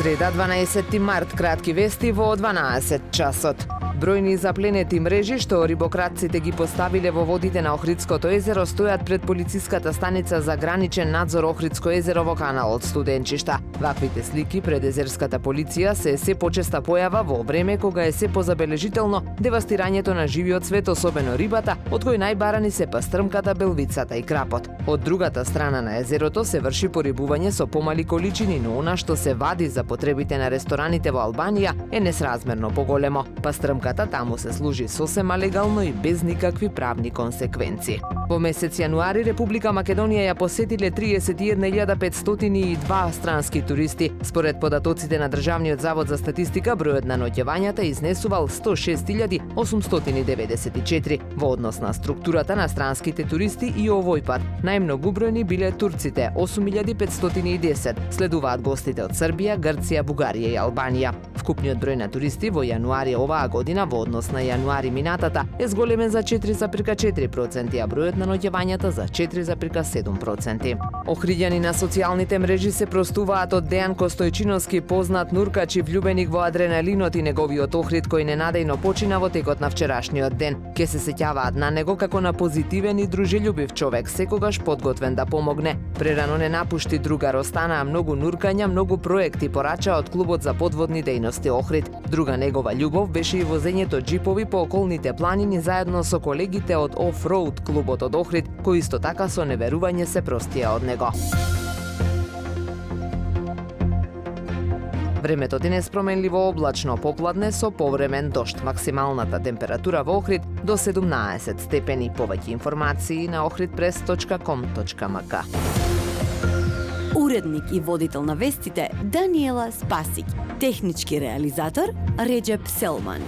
Среда 12 март, кратки вести во 12 часот. Бројни запленети мрежи што рибократците ги поставиле во водите на Охридското езеро стојат пред полициската станица за граничен надзор Охридско езеро во каналот Студенчишта. Ваквите слики пред езерската полиција се почеста појава во време кога е се позабележително девастирањето на живиот свет, особено рибата, од кој најбарани се пастрмката, белвицата и крапот. Од другата страна на езерото се врши порибување со помали количини, но она што се вади за потребите на рестораните во Албанија е несразмерно поголемо. Пастрмката таму се служи сосема легално и без никакви правни консеквенции. Во месец јануари Република Македонија ја посетиле 31.502 странски туристи. Според податоците на Државниот завод за статистика, бројот на ноќевањата изнесувал 106.894. Во однос на структурата на странските туристи и овој пат најмногу бројни биле турците 8.510, следуваат гостите од Србија, Грција, Бугарија и Албанија. Вкупниот број на туристи во јануари оваа година во однос на јануари минатата е зголемен за 4,4%, а бројот на ноќевањата за 4,7%. Охриѓани на социјалните мрежи се простуваат од Дејан Костојчиновски, познат нуркач и влюбеник во адреналинот и неговиот Охрид кој ненадејно почина во текот на вчерашниот ден. Ке се сеќаваат на него како на позитивен и дружелюбив човек, секогаш подготвен да помогне. Прерано не напушти другар, останаа многу нуркања, многу проекти, порача од клубот за подводни дејности Охрид. Друга негова љубов беше и возењето џипови по околните планини заедно со колегите од Off-Road клубот од Охрид, кои исто така со неверување се простија од него. Времето денес променливо облачно, попладне со повремен дожд. Максималната температура во Охрид до 17 степени. Повеќе информации на ohridpress.com.mk. Уредник и водител на вестите Даниела Спасик. Технички реализатор Реджеп Селман.